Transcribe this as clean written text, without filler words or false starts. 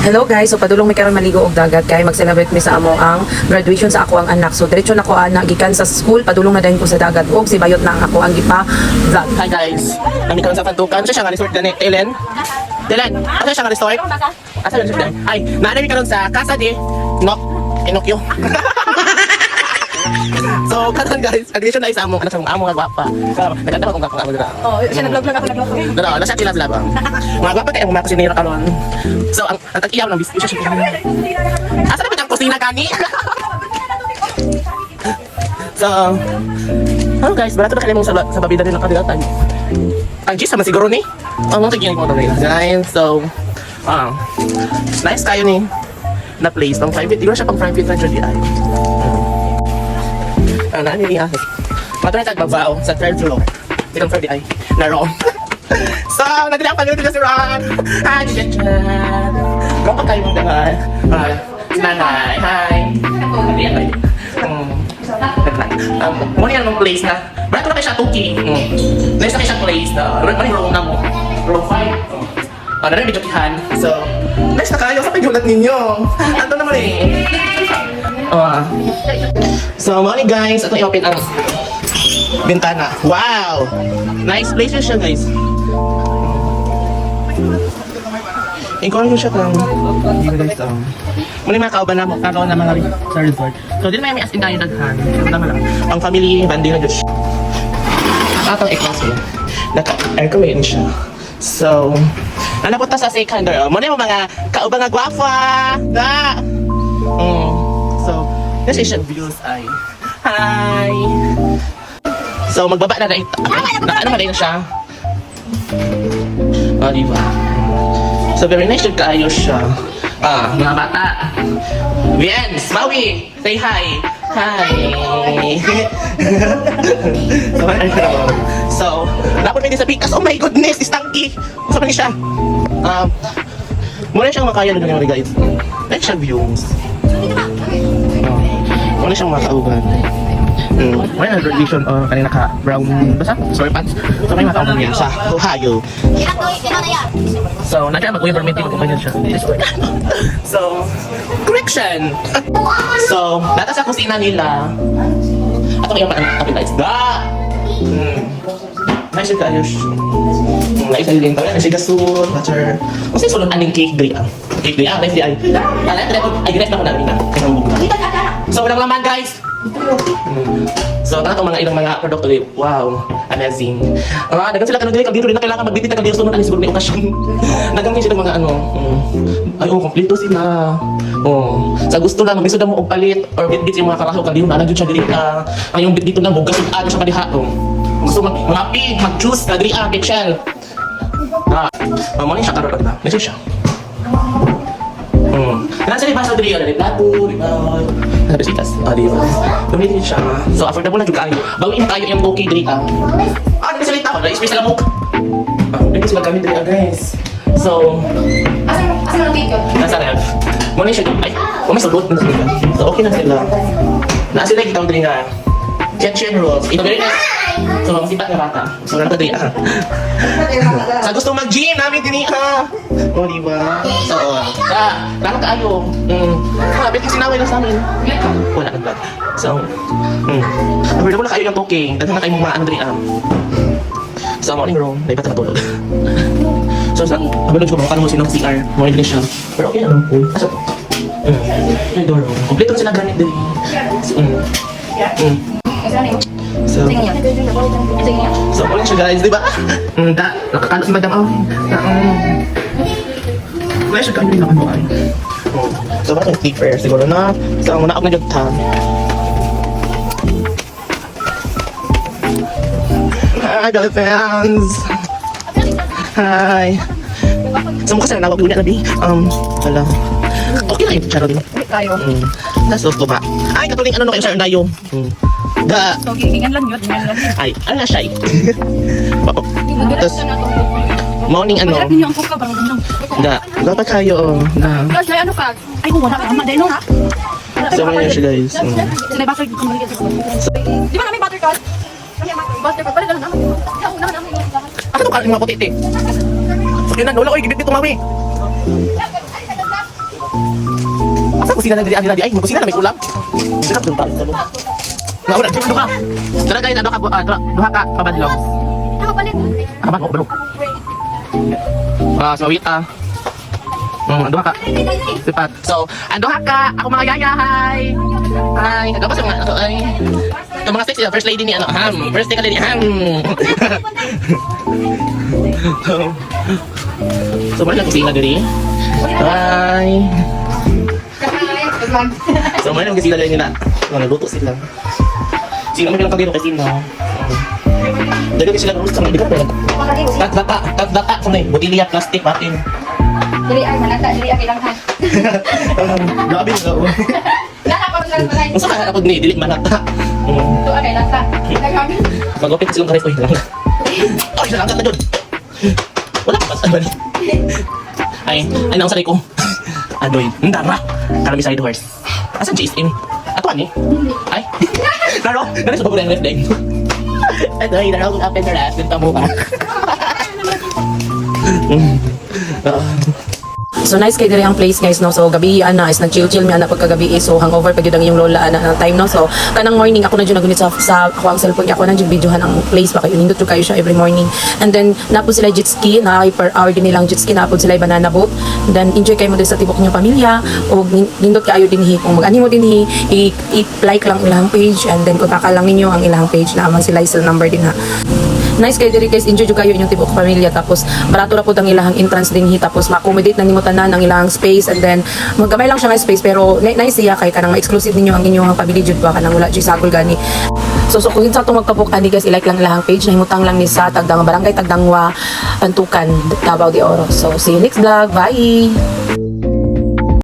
Hello guys, so padulong mi karon maligo og dagat kay mag-celebrate mi sa amo ang graduation sa ako ang anak. So diretso na ko ana gikan sa school, padulong na dayon ko sa dagat ug si bayot na ang ako ang gipa vlog. Hi guys, kami karon sa Pantukan. Siya nga resort gani, Ellen. Asa siya nga resort? Asa yung resort? Ay, naanay mi karon sa Casa de Inokyo. So, karon guys, admission na isa mo anak sa mga amo nga gwapa. Nagkatawa kung gwapa nga. Oh, siya nag-vlog ako. Dala, nasa sila vlog. Mga gwapa kay ang mga kusinera karon. So, ang tag-iyaw ng biskuit siya. Asa na ba ang kusina kani? So, guys, barato na kalimong sa babida din ng kadilatan. Ang gis sama siguro ni. Ang mga tigyan ko na rin. Guys, so, nice kayo ni na place. Pang private. Siguro siya pang private na dyan di ay. Naan niya niya. Mato na tagbabao sa third floor. Itong third di ay. Naroon. So, nagdala ang pagluto na si Ron. Hi, Jen. Kapag kayo mong dangal. Nanay, hi. Muna yan mong place na. Barato na kayo siya tuki. Nice na kayo siya place na. Muna room na mo. Room 5. Narin medyo kihan. So, nice na kayo sa paglulat ninyo. Ito naman eh. So, morning guys. Ito i-open ang bintana. Wow! Nice place siya guys. Ikaw siya kang guys muli mga kauban na mo kakaw na mga sa resort. So din may as in tayo daghan. Tama lang. Ang family banding na Diyos. Atong i-class mo. Naka-aircon siya. So, nanapunta sa second door. Muna yung mga kauban nga guwapa. So, this is yung views ay. Hi! So, magbaba na rin. Ano na rin siya? Diba? So, very nice yung kaayos siya. Mga bata. Viens, Maui, say hi. Hi. So, napon din sa pikas. Oh my goodness, istanki. Masa pa siya? Muna siyang makaya na ganyan guys. Like siya views. Muna siyang makauban. May graduation kanina ka brown basta sorry pants. So may matawag niya sa Ohio. So nandiyan mag-uwi permit ko ganyan siya. So correction. So data sa kusina nila. Ato yung ating guys. Nice yung kaayos. Nice yung link. Kasi gasol, butter. Kasi sulod aning cake day. Cake day. Nice day. Ay direct na ko na rin na. So walang laman guys. So, itong mga ilang mga produkto ulit. Wow, amazing. Dagan sila kanong dito rin na kailangan magbitid na kanil sunod ang siguro may okasyon. Dagan sila mga ano. Kompleto sila. Sa gusto lang, magbiso na mo og palit or bitbit yung mga karahaw kanil na nandiyo siya diri ang yung bitbit lang bugas ug ano siya kadiha. Gusto mag-happy, mag-juice, kadri kitchen. Mamali siya karon ba? Nisi siya. Nasa liba sa diri na plato, diba? Sa bisitas. Diba? Dumili siya. So affordable na jud kayo. Bawin tayo yung okay diri nasa lita ko, space lang mo. Dito sila kami diri guys. So asa cake ko? Nasa ref. Muna siya ay, may sulot na sila. So okay na sila. Nasa sila kita diri nga. Kitchen rolls. Ito very nice. So, masipat na bata. So, nata diri sa gusto mag-gym namin diri diba? So, dapat kaayo. Kapit kasi sinaway lang sa amin. Wala ka ba? So, affordable na kayo yung talking. Daghan na kayo mga ano diri sa morning room, na iba't matulog. So, sa abalod ko ba, mo sinong CR, more English siya. Pero okay naman po. Asa po? May door room. Kompleto na sila gamit diri. So, ulit siya guys, di ba? Nakakalo si Madam Wala siya kami naman mo ay. So, bakit yung sleeper? Siguro na. So, muna ako na jagtan. Hi, Gala fans! Hi! So, mukha sila nawag ulit na di. Hala. Okay na yung charo din. Tayo. Nasa ko ba? Ay, katuling ano kayo sa dayo. So, gingan lang yun, Ay, ala siya eh. Tapos, morning ano. Dapat kayo. Guys, ano ka? Ay, kung wala ka, madali no ha? So, ngayon siya guys. Sila butter di ba namin butter card? Butter card, balik na naman. Ako ito kaling mga puti. So, yun na, wala ko, igibit dito mami. Asa kusina na diri ay kusina na may ulam. Sarap dun pa. Nawala dito ka. Tara guys, duha ka kabadlong. Ako palit. Kaban mo bro. So wait duha ka. Sipat. So, duha ka. Ako mga yaya, hi. Hi. Nagabas yung ay. Ito mga sexy, first lady ni Ham. First lady ni Ham. So, wala lang kusina diri. Hi. So, wala lang kusina diri nila. Nagluto sila. Sino may lang kagiro kasi na. Dali sila ng gusto ng bigat pero. Tagdaka kung may botilya plastic patin. Dili ay manata, dili ay kailangan. Grabe na ako. Nana pa lang balay. Unsa ka ako ni dili manata. Ito ay kailangan. Nagami. Magupit silang karet oy lang. Oy, lang na jud. Wala pa sa bali. Ay nang saray ko. Adoy, ndara. Kami side horse. Asan si Istim? Ato ani? Ay. Naro, naro sa pagkulang left day. Adoy, naro up and around din tamo ka. So nice kay diri ang place guys no. So gabi ana is nag-chill mi ana pagkagabi so hangover pag yun ang iyong lola ana time no. So kanang morning ako na jud nagunit sa ako ang cellphone ako na jud videohan ang place pa kayo nindot jud kayo siya every morning. And then napod sila jet ski na per hour din nilang jet ski napod sila banana boat. And then enjoy kayo mo din sa tibok niyo pamilya o nindot kaayo dinhi kung mag-ani mo dinhi i-like lang ilang page and then kontakan lang ninyo ang ilang page na amang sila cell number din ha. Nice kayo diri guys, enjoy jud kayo inyong tibok pamilya tapos barato ra pud ang ilang entrance dinhi tapos ma-accommodate na nimo tanan ang ilang space and then maggamay lang siya nga space pero nice siya kay kanang ma-exclusive ninyo ang inyong pamilya jud ba kanang wala jud sagol gani. So kung sa itong magkabuk ani guys, i-like lang ilang page na himutang lang ni sa Tagdang Barangay Tagdangwa Antukan Davao de Oro. So see you next vlog. Bye.